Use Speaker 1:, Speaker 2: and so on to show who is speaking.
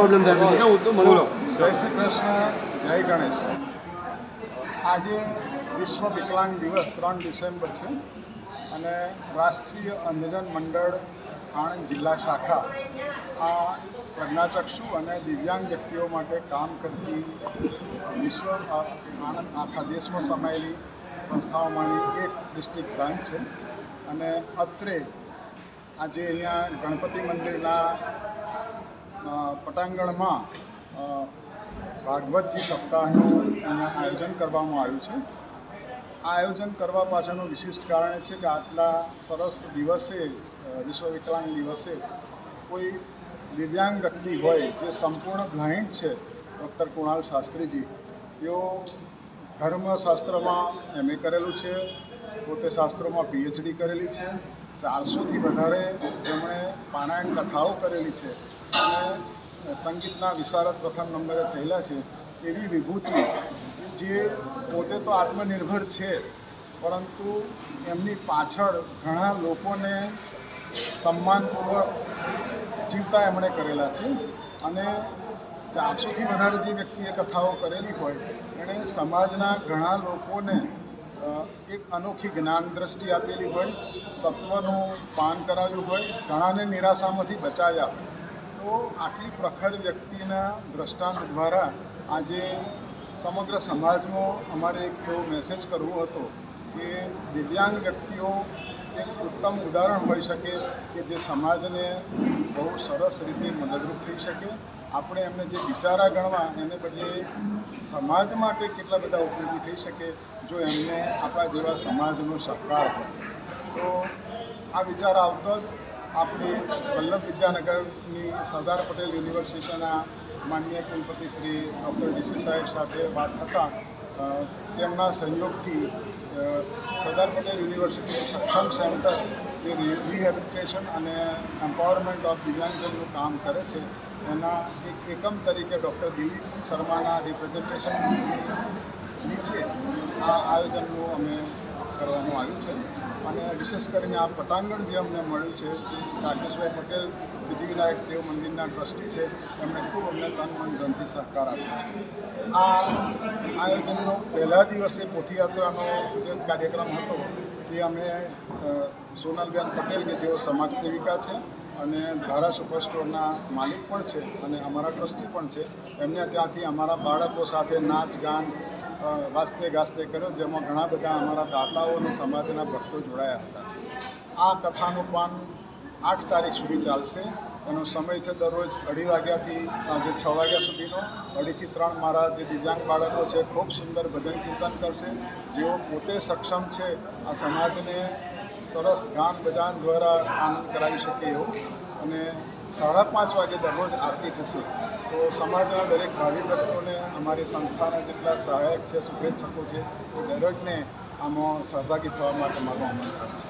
Speaker 1: Problem થાય હું તો મને
Speaker 2: જય શ્રી કૃષ્ણ, જય ગણેશ. આજે વિશ્વ વિકલાંગ દિવસ 3 ડિસેમ્બર છે અને રાષ્ટ્રીય અંધજન મંડળ આણંદ જિલ્લા શાખા આ પ્રજ્ઞાચક્ષુ અને દિવ્યાંગ વ્યક્તિઓ માટે કામ કરતી વિશ્વ આણંદ આખા દેશમાં સમાયેલી સંસ્થાઓમાંની એક ડિસ્ટ્રિક્ટ બ્રાન્ચ છે. અને અત્રે આજે અહીંયા ગણપતિ મંદિરના પટાંગણમાં ભાગવતજી સપ્તાહનું અહીંયા આયોજન કરવામાં આવ્યું છે. આ આયોજન કરવા પાછળનું વિશિષ્ટ કારણ એ છે કે આટલા સરસ દિવસે, વિશ્વ વિકલાંગ દિવસે, કોઈ દિવ્યાંગ વ્યક્તિ હોય જે સંપૂર્ણ બ્લાઇન્ડ છે, ડૉક્ટર કુણાલ શાસ્ત્રીજી, તેઓ ધર્મશાસ્ત્રમાં MA કરેલું છે, પોતે શાસ્ત્રોમાં PhD કરેલી છે, 400થી વધારે જેમણે પારાયણ કથાઓ કરેલી છે અને સંગીતના વિશારદ પ્રથમ નંબરે થયેલા છે. એવી વિભૂતિ જે પોતે તો આત્મનિર્ભર છે, પરંતુ એમની પાછળ ઘણા લોકોને સન્માનપૂર્વક જીવતા એમણે કરેલા છે. અને 400થી વધારે જે વ્યક્તિએ કથાઓ કરેલી હોય, એણે સમાજના ઘણા લોકોને એક અનોખી જ્ઞાન દ્રષ્ટિ આપેલી હોય, સત્વનું પાન કરાવ્યું હોય, ઘણાને નિરાશામાંથી બચાવ્યા હોય. તો આટલી પ્રખર વ્યક્તિના દ્રષ્ટાંત દ્વારા આજે સમગ્ર સમાજમાં અમારે એક એવો મેસેજ કરવો હતો કે દિવ્યાંગ વ્યક્તિઓ એક ઉત્તમ ઉદાહરણ હોઈ શકે કે જે સમાજને બહુ સરસ રીતે મદદરૂપ થઈ શકે. આપણે એમને જે વિચારા ગણવા, એને બદલે સમાજ માટે કેટલા બધા ઉપયોગી થઈ શકે જો એમને આપણા જેવા સમાજનો સહકાર હોય. તો આ વિચાર આવતો જ આપણી વલ્લભ વિદ્યાનગરની સરદાર પટેલ યુનિવર્સિટીના માનનીય કુલપતિ શ્રી ડૉક્ટર DC સાહેબ સાથે વાત થતાં તેમના સહયોગથી સરદાર પટેલ યુનિવર્સિટીનું સક્ષમ સેન્ટર જે રિહેબિલિટેશન અને એમ્પાવરમેન્ટ ઓફ દિવ્યાંગજનનું કામ કરે છે, એના એક એકમ તરીકે ડૉક્ટર દિલીપ શર્માના રિપ્રેઝન્ટેશન નીચે આ આયોજનનું અમે કરવામાં આવ્યું છે. અને વિશેષ કરીને આ પટાંગણ જે અમને મળ્યું છે તે રાકેશભાઈ પટેલ સિદ્ધિવિનાયક દેવ મંદિરના ટ્રસ્ટી છે, એમણે ખૂબ અમને તન મન ધનથી સહકાર આપ્યો છે. આ આયોજનનો પહેલા દિવસે પોથીયાત્રાનો જે કાર્યક્રમ હતો તે અમે સોનલબેન પટેલ કે જેઓ સમાજ સેવિકા છે અને ધારા સુપર સ્ટોરના માલિક પણ છે અને અમારા ટ્રસ્ટી પણ છે, એમને ત્યાંથી અમારા બાળકો સાથે નાચ ગાન વાસ્તે ગાસ્તે કર્યો, જેમાં ઘણા બધા અમારા દાતાઓ અને સમાજના ભક્તો જોડાયા હતા. આ કથાનું પાન 8 તારીખ સુધી ચાલશે. એનો સમય છે દરરોજ 2:30 વાગ્યાથી સાંજે 6 વાગ્યા સુધીનો. 2 થી 3 મારા જે દિવ્યાંગ બાળકો છે ખૂબ સુંદર ભજન કીર્તન કરશે, જેઓ પોતે સક્ષમ છે આ સમાજને સરસ ગાન બજાન દ્વારા આનંદ કરાવી શકે એવું. અને 5:30 વાગે દરરોજ આરતી થશે. તો સમાજના દરેક ભાવિ ભક્તોને, અમારી સંસ્થાના જેટલા સહાયક છે, શુભેચ્છકો છે, એ દરેકને આમાં સહભાગી થવા માટે મારું આમંત્રણ છે.